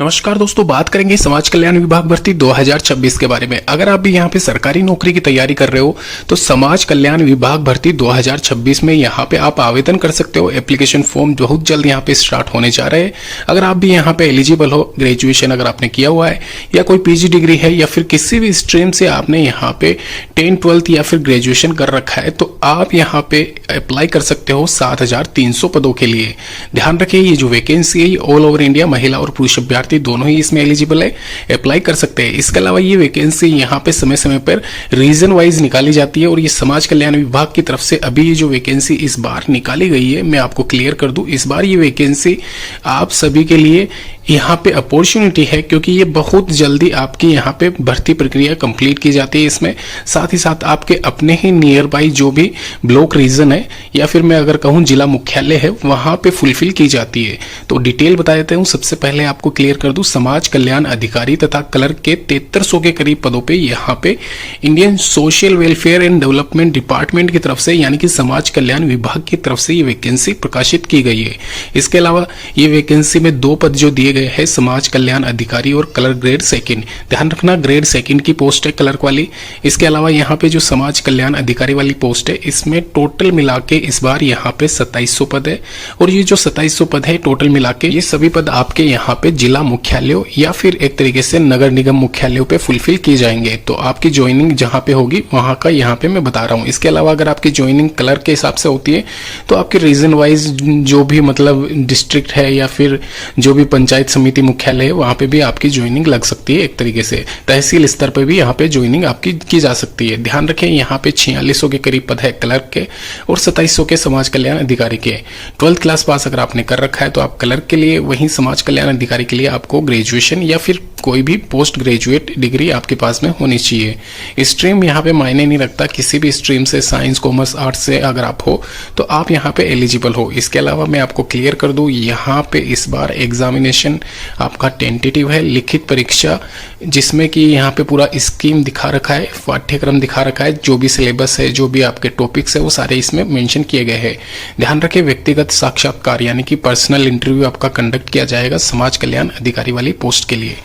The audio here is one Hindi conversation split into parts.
नमस्कार दोस्तों, बात करेंगे समाज कल्याण विभाग भर्ती 2026 के बारे में। अगर आप भी यहाँ पे सरकारी नौकरी की तैयारी कर रहे हो तो समाज कल्याण विभाग भर्ती 2026 में यहाँ पे आप आवेदन कर सकते हो। एप्लीकेशन फॉर्म बहुत जल्द यहाँ पे स्टार्ट होने जा रहे हैं। अगर आप भी यहाँ पे एलिजिबल हो, ग्रेजुएशन अगर आपने किया हुआ है या कोई पीजी डिग्री है या फिर किसी भी स्ट्रीम से आपने यहाँ पे 10th 12th या फिर ग्रेजुएशन कर रखा है तो आप यहाँ पे अप्लाई कर सकते हो 7,300 पदों के लिए। ध्यान रखिए, ये जो वैकेंसी है ऑल ओवर इंडिया महिला और पुरुष अभ्यर्थी दोनों ही इसमें एलिजिबल है, अप्लाई कर सकते हैं। इसके अलावा ये वैकेंसी यहाँ पे समय समय पर रीजन वाइज निकाली जाती है और ये समाज कल्याण विभाग की तरफ से अभी ये जो वैकेंसी इस बार निकाली गई है, मैं आपको क्लियर कर दूं, इस बार ये वैकेंसी आप सभी के लिए यहाँ पे अपॉर्चुनिटी है क्योंकि ये बहुत जल्दी आपकी यहाँ पे भर्ती प्रक्रिया कंप्लीट की जाती है। इसमें साथ ही साथ आपके अपने ही नियर बाई जो भी ब्लॉक रीजन है या फिर मैं अगर कहूँ जिला मुख्यालय है वहां पे फुलफिल की जाती है। तो डिटेल बता देता हूँ। सबसे पहले आपको क्लियर कर दूं, समाज कल्याण अधिकारी तथा क्लर्क के 7300 के करीब पदों पे यहाँ पे Indian social welfare and development department की तरफ से यानी कि समाज कल्याण विभाग की तरफ से ये वैकेंसी प्रकाशित की गई है। इसके अलावा ये वैकेंसी में 2 पद जो दिए गए हैं समाज कल्याण अधिकारी और क्लर्क ग्रेड 2। ध्यान रखना, ग्रेड 2 की पोस्ट है क्लर्क वाली। इसके अलावा यहाँ पे जो समाज कल्याण अधिकारी वाली पोस्ट है इसमें टोटल मिला के इस बार यहाँ पे 2700 पद है और ये जो 2700 पद है टोटल मिला के ये सभी पद आपके यहाँ पे जिला मुख्यालयों या फिर एक तरीके से नगर निगम मुख्यालयों पे फुलफिल किए जाएंगे। तो आपकी ज्वाइनिंग जहां पे होगी वहां का यहाँ पे मैं बता रहा हूँ। इसके अलावा अगर आपकी ज्वाइनिंग क्लर्क के हिसाब से होती है तो आपके रीजन वाइज जो भी मतलब डिस्ट्रिक्ट है या फिर जो भी पंचायत समिति मुख्यालय है वहां पे भी आपकी ज्वाइनिंग लग सकती है। एक तरीके से तहसील स्तर पर भी यहाँ पे ज्वाइनिंग आपकी की जा सकती है। ध्यान रखें, यहाँ पे 4600 के करीब पद है क्लर्क के और 2700 के समाज कल्याण अधिकारी के। 12th क्लास पास अगर आपने कर रखा है तो आप क्लर्क के लिए, वहीं समाज कल्याण अधिकारी के लिए आपको ग्रेजुएशन या फिर कोई भी पोस्ट ग्रेजुएट डिग्री आपके पास में होनी चाहिए। स्ट्रीम यहाँ पे मायने नहीं रखता, किसी भी स्ट्रीम से, साइंस कॉमर्स आर्ट्स से अगर आप हो तो आप यहाँ पे एलिजिबल हो। इसके अलावा मैं आपको क्लियर कर दूं, यहाँ पे इस बार एग्जामिनेशन आपका टेंटेटिव है, लिखित परीक्षा, जिसमें कि यहाँ पे पूरा स्कीम दिखा रखा है, पाठ्यक्रम दिखा रखा है, जो भी सिलेबस है, जो भी आपके टॉपिक्स है वो सारे इसमें मेंशन किए गए हैं। ध्यान रखें, व्यक्तिगत साक्षात्कार यानी कि पर्सनल इंटरव्यू आपका कंडक्ट किया जाएगा समाज कल्याण अधिकारी वाली पोस्ट के लिए।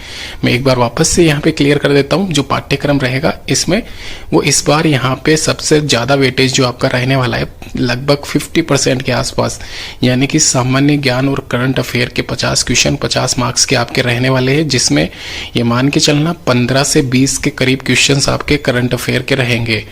मैं एक बार वापस से यहाँ पे क्लियर कर देता हूँ, जो पाठ्यक्रम रहेगा इसमें वो इस बार यहाँ पे सबसे ज्यादा वेटेज जो आपका रहने वाला है लगभग 50% के आसपास, यानी कि सामान्य ज्ञान और करंट अफेयर के 50 क्वेश्चन 50 मार्क्स के आपके रहने वाले हैं, जिसमें ये मान के चलना 15 से 20 के करीब क्वेश्चंस आपके करंट अफेयर के रहेंगे।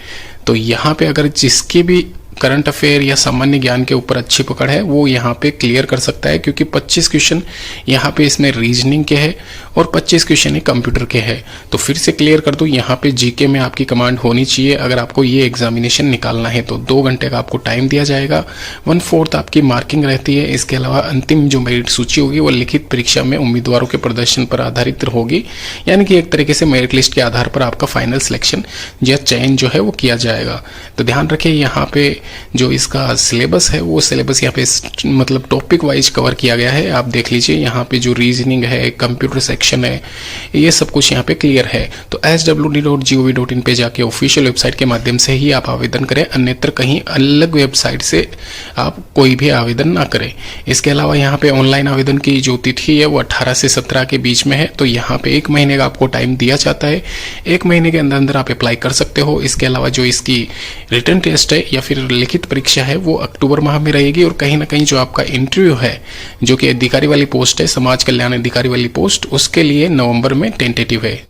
तो यहाँ पे अगर जिसकी भी करंट अफेयर या सामान्य ज्ञान के ऊपर अच्छी पकड़ है वो यहाँ पे क्लियर कर सकता है, क्योंकि 25 क्वेश्चन यहाँ पे इसमें रीजनिंग के हैं और 25 क्वेश्चन कंप्यूटर के हैं। तो फिर से क्लियर कर दूं, यहाँ पे जीके में आपकी कमांड होनी चाहिए अगर आपको ये एग्जामिनेशन निकालना है तो 2 घंटे का आपको टाइम दिया जाएगा। 1/4 आपकी मार्किंग रहती है। इसके अलावा अंतिम जो मेरिट सूची होगी वो लिखित परीक्षा में उम्मीदवारों के प्रदर्शन पर आधारित होगी, यानी कि एक तरीके से मेरिट लिस्ट के आधार पर आपका फाइनल सिलेक्शन या चयन जो है वो किया जाएगा। तो ध्यान रखिए, यहाँ पे जो इसका सिलेबस है वो सिलेबस यहाँ पे मतलब टॉपिक वाइज कवर किया गया है। आप देख लीजिए, यहाँ पे जो रीजनिंग है, कंप्यूटर सेक्शन है, ये सब कुछ यहाँ पे क्लियर है। तो swd.gov.in पे जाके ऑफिशियल वेबसाइट के माध्यम से ही आप आवेदन करें, अन्यत्र कहीं अलग वेबसाइट से आप कोई भी आवेदन ना करें। इसके अलावा यहाँ पे ऑनलाइन आवेदन की जो तिथि है वो 18 से 17 के बीच में है। तो यहाँ पे 1 महीने का आपको टाइम दिया जाता है, 1 महीने के अंदर अंदर आप अप्लाई कर सकते हो। इसके अलावा जो इसकी रिटन टेस्ट है या फिर लिखित परीक्षा है वो अक्टूबर माह में रहेगी और कहीं ना कहीं जो आपका इंटरव्यू है जो कि अधिकारी वाली पोस्ट है, समाज कल्याण अधिकारी वाली पोस्ट, उसके लिए नवंबर में टेंटेटिव है।